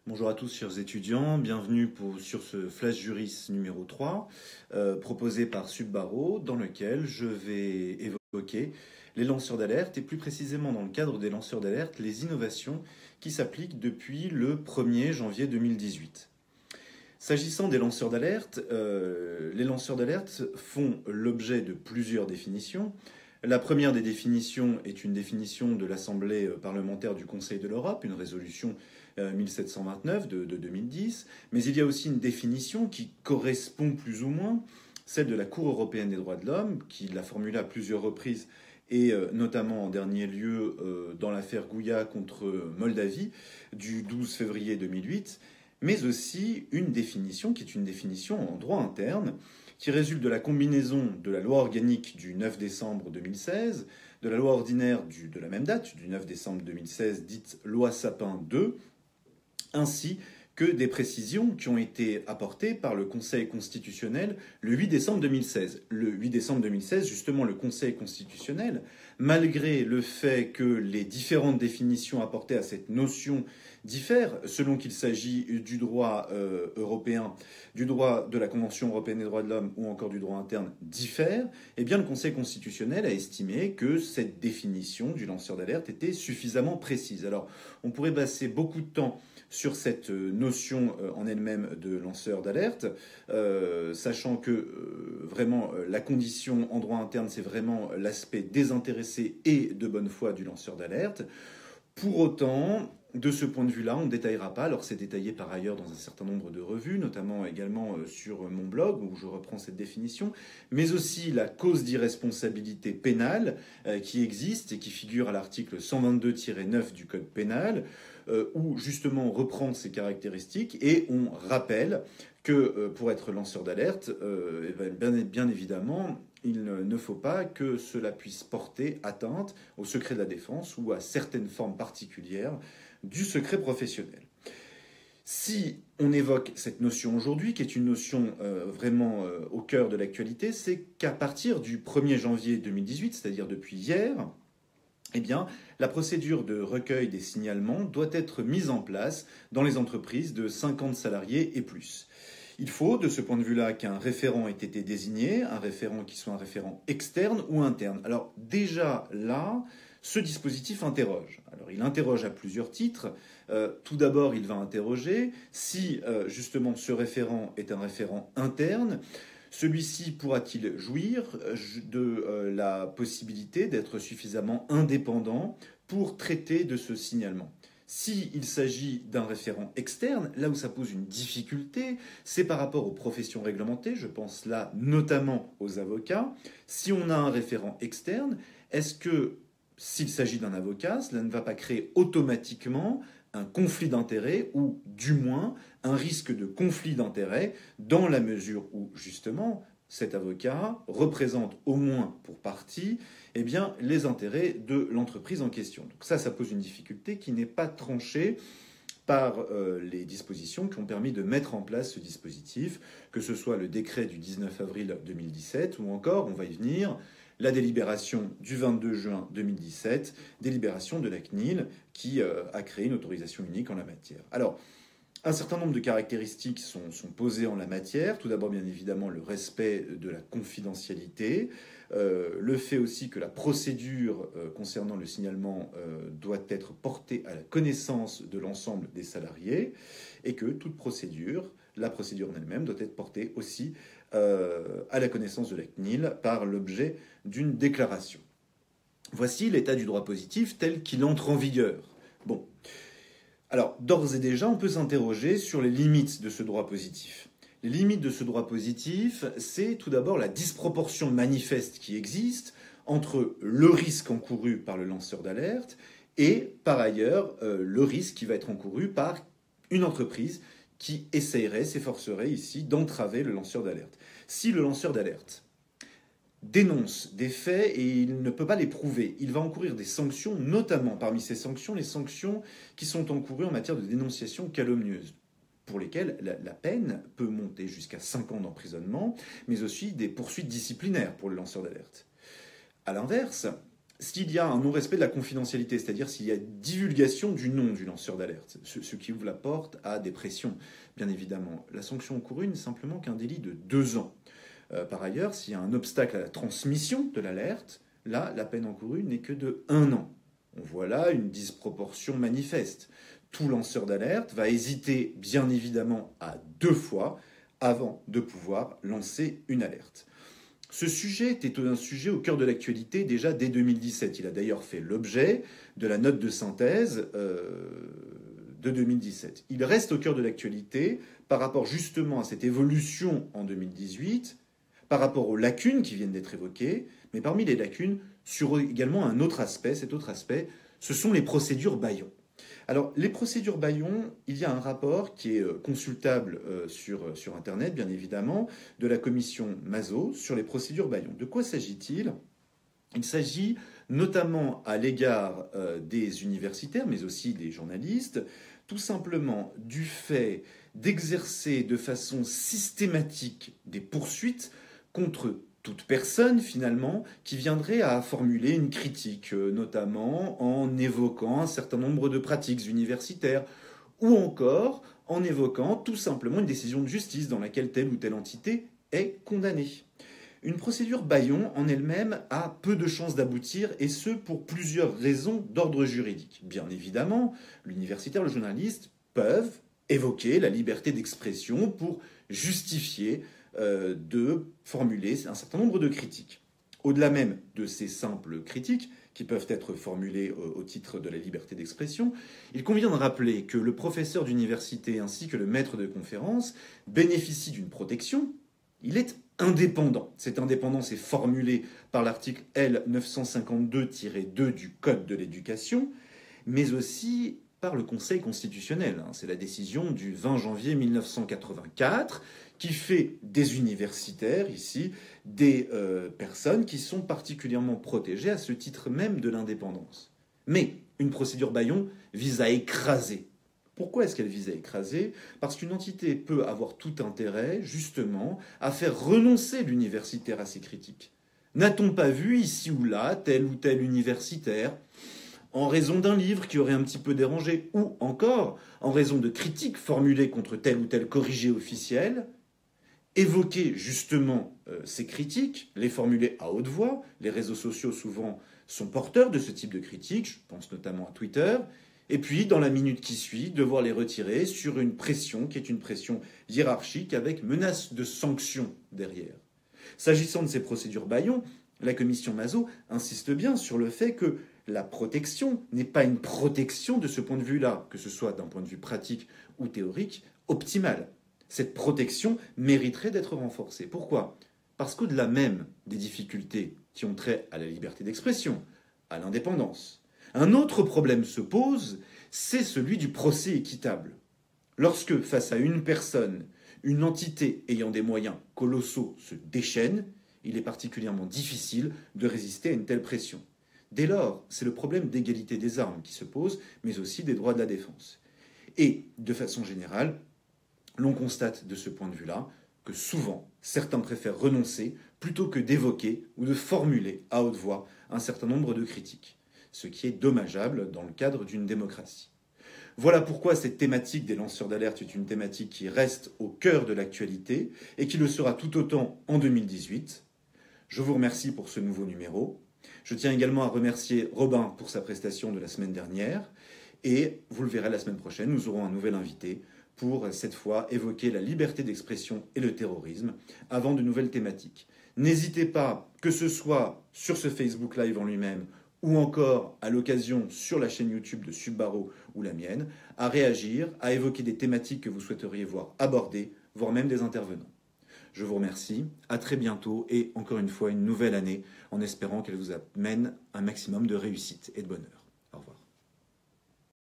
Bonjour à tous, chers étudiants. Bienvenue sur ce Flash Juris numéro 3, proposé par Subbaro, dans lequel je vais évoquer les lanceurs d'alerte et plus précisément dans le cadre des lanceurs d'alerte, les innovations qui s'appliquent depuis le 1er janvier 2018. S'agissant des lanceurs d'alerte, les lanceurs d'alerte font l'objet de plusieurs définitions. La première des définitions est une définition de l'Assemblée parlementaire du Conseil de l'Europe, une résolution 1729 de 2010, mais il y a aussi une définition qui correspond plus ou moins, celle de la Cour européenne des droits de l'homme, qui l'a formulée à plusieurs reprises, et notamment en dernier lieu dans l'affaire Gouya contre Moldavie du 12 février 2008, mais aussi une définition qui est une définition en droit interne, qui résulte de la combinaison de la loi organique du 9 décembre 2016, de la loi ordinaire de la même date, du 9 décembre 2016, dite loi Sapin 2, ainsi que des précisions qui ont été apportées par le Conseil constitutionnel le 8 décembre 2016. Le 8 décembre 2016, justement, le Conseil constitutionnel, malgré le fait que les différentes définitions apportées à cette notion diffèrent, selon qu'il s'agit du droit européen, du droit de la Convention européenne des droits de l'homme ou encore du droit interne diffèrent, eh bien le Conseil constitutionnel a estimé que cette définition du lanceur d'alerte était suffisamment précise. Alors, on pourrait passer beaucoup de temps sur cette notion en elle-même de lanceur d'alerte, sachant que vraiment la condition en droit interne, c'est vraiment l'aspect désintéressé et de bonne foi du lanceur d'alerte. Pour autant, de ce point de vue-là, on ne détaillera pas. Alors c'est détaillé par ailleurs dans un certain nombre de revues, notamment également sur mon blog où je reprends cette définition, mais aussi la cause d'irresponsabilité pénale qui existe et qui figure à l'article 122-9 du Code pénal, où justement on reprend ces caractéristiques et on rappelle que pour être lanceur d'alerte, bien évidemment, il ne faut pas que cela puisse porter atteinte au secret de la défense ou à certaines formes particulières du secret professionnel. Si on évoque cette notion aujourd'hui, qui est une notion vraiment au cœur de l'actualité, c'est qu'à partir du 1er janvier 2018, c'est-à-dire depuis hier, eh bien, la procédure de recueil des signalements doit être mise en place dans les entreprises de 50 salariés et plus. Il faut, de ce point de vue-là, qu'un référent ait été désigné, un référent qui soit un référent externe ou interne. Alors déjà là, ce dispositif interroge. Alors il interroge à plusieurs titres. Tout d'abord, il va interroger si justement ce référent est un référent interne. Celui-ci pourra-t-il jouir de la possibilité d'être suffisamment indépendant pour traiter de ce signalement ? S'il s'agit d'un référent externe, là où ça pose une difficulté, c'est par rapport aux professions réglementées, je pense là notamment aux avocats. Si on a un référent externe, est-ce que, s'il s'agit d'un avocat, cela ne va pas créer automatiquement un conflit d'intérêts ou du moins un risque de conflit d'intérêts dans la mesure où justement cet avocat représente au moins pour partie les intérêts de l'entreprise en question. Donc ça pose une difficulté qui n'est pas tranchée par les dispositions qui ont permis de mettre en place ce dispositif, que ce soit le décret du 19 avril 2017 ou encore, on va y venir, la délibération du 22 juin 2017, délibération de la CNIL qui a créé une autorisation unique en la matière. Alors, un certain nombre de caractéristiques sont posées en la matière. Tout d'abord, bien évidemment, le respect de la confidentialité, le fait aussi que la procédure concernant le signalement doit être portée à la connaissance de l'ensemble des salariés et que toute procédure, la procédure en elle-même, doit être portée aussi à la connaissance de la CNIL par l'objet d'une déclaration. Voici l'état du droit positif tel qu'il entre en vigueur. Bon. Alors, d'ores et déjà, on peut s'interroger sur les limites de ce droit positif. Les limites de ce droit positif, c'est tout d'abord la disproportion manifeste qui existe entre le risque encouru par le lanceur d'alerte et, par ailleurs, le risque qui va être encouru par une entreprise qui s'efforcerait ici d'entraver le lanceur d'alerte. Si le lanceur d'alerte dénonce des faits et il ne peut pas les prouver, il va encourir des sanctions, notamment parmi ces sanctions, les sanctions qui sont encourues en matière de dénonciation calomnieuse, pour lesquelles la peine peut monter jusqu'à 5 ans d'emprisonnement, mais aussi des poursuites disciplinaires pour le lanceur d'alerte. A l'inverse, s'il y a un non-respect de la confidentialité, c'est-à-dire s'il y a divulgation du nom du lanceur d'alerte, ce qui ouvre la porte à des pressions, bien évidemment. La sanction encourue n'est simplement qu'un délit de 2 ans. Par ailleurs, s'il y a un obstacle à la transmission de l'alerte, là, la peine encourue n'est que de 1 an. On voit là une disproportion manifeste. Tout lanceur d'alerte va hésiter, bien évidemment, à 2 fois avant de pouvoir lancer une alerte. Ce sujet était un sujet au cœur de l'actualité déjà dès 2017. Il a d'ailleurs fait l'objet de la note de synthèse de 2017. Il reste au cœur de l'actualité par rapport justement à cette évolution en 2018, par rapport aux lacunes qui viennent d'être évoquées, mais parmi les lacunes, sur également un autre aspect. Cet autre aspect, ce sont les procédures bâillons. Alors, les procédures bâillons, il y a un rapport qui est consultable sur Internet, bien évidemment, de la commission Mazot sur les procédures bâillons. De quoi s'agit-il ? Il s'agit notamment à l'égard des universitaires, mais aussi des journalistes, tout simplement du fait d'exercer de façon systématique des poursuites contre toute personne, finalement, qui viendrait à formuler une critique, notamment en évoquant un certain nombre de pratiques universitaires, ou encore en évoquant tout simplement une décision de justice dans laquelle telle ou telle entité est condamnée. Une procédure bâillon, en elle-même, a peu de chances d'aboutir, et ce, pour plusieurs raisons d'ordre juridique. Bien évidemment, l'universitaire, le journaliste peuvent évoquer la liberté d'expression pour justifier de formuler un certain nombre de critiques. Au-delà même de ces simples critiques, qui peuvent être formulées au titre de la liberté d'expression, il convient de rappeler que le professeur d'université ainsi que le maître de conférence bénéficient d'une protection. Il est indépendant. Cette indépendance est formulée par l'article L 952-2 du Code de l'éducation, mais aussi par le Conseil constitutionnel. C'est la décision du 20 janvier 1984 qui fait des universitaires, ici, des personnes qui sont particulièrement protégées à ce titre même de l'indépendance. Mais une procédure bâillon vise à écraser. Pourquoi est-ce qu'elle vise à écraser ? Parce qu'une entité peut avoir tout intérêt, justement, à faire renoncer l'universitaire à ses critiques. N'a-t-on pas vu ici ou là tel ou tel universitaire, en raison d'un livre qui aurait un petit peu dérangé, ou encore en raison de critiques formulées contre tel ou tel corrigé officiel, évoquer justement ces critiques, les formuler à haute voix. Les réseaux sociaux souvent sont porteurs de ce type de critiques, je pense notamment à Twitter, et puis dans la minute qui suit, devoir les retirer sur une pression qui est une pression hiérarchique avec menace de sanctions derrière. S'agissant de ces procédures bâillons, la commission Mazot insiste bien sur le fait que la protection n'est pas une protection de ce point de vue-là, que ce soit d'un point de vue pratique ou théorique, optimale. Cette protection mériterait d'être renforcée. Pourquoi ? Parce qu'au-delà même des difficultés qui ont trait à la liberté d'expression, à l'indépendance, un autre problème se pose, c'est celui du procès équitable. Lorsque, face à une personne, une entité ayant des moyens colossaux se déchaîne, il est particulièrement difficile de résister à une telle pression. Dès lors, c'est le problème d'égalité des armes qui se pose, mais aussi des droits de la défense. Et, de façon générale, l'on constate de ce point de vue-là que souvent, certains préfèrent renoncer plutôt que d'évoquer ou de formuler à haute voix un certain nombre de critiques, ce qui est dommageable dans le cadre d'une démocratie. Voilà pourquoi cette thématique des lanceurs d'alerte est une thématique qui reste au cœur de l'actualité et qui le sera tout autant en 2018. Je vous remercie pour ce nouveau numéro. Je tiens également à remercier Robin pour sa prestation de la semaine dernière. Et vous le verrez la semaine prochaine, nous aurons un nouvel invité pour, cette fois, évoquer la liberté d'expression et le terrorisme avant de nouvelles thématiques. N'hésitez pas, que ce soit sur ce Facebook Live en lui-même ou encore à l'occasion sur la chaîne YouTube de Subbaro ou la mienne, à réagir, à évoquer des thématiques que vous souhaiteriez voir abordées, voire même des intervenants. Je vous remercie, à très bientôt et encore une fois une nouvelle année en espérant qu'elle vous amène un maximum de réussite et de bonheur.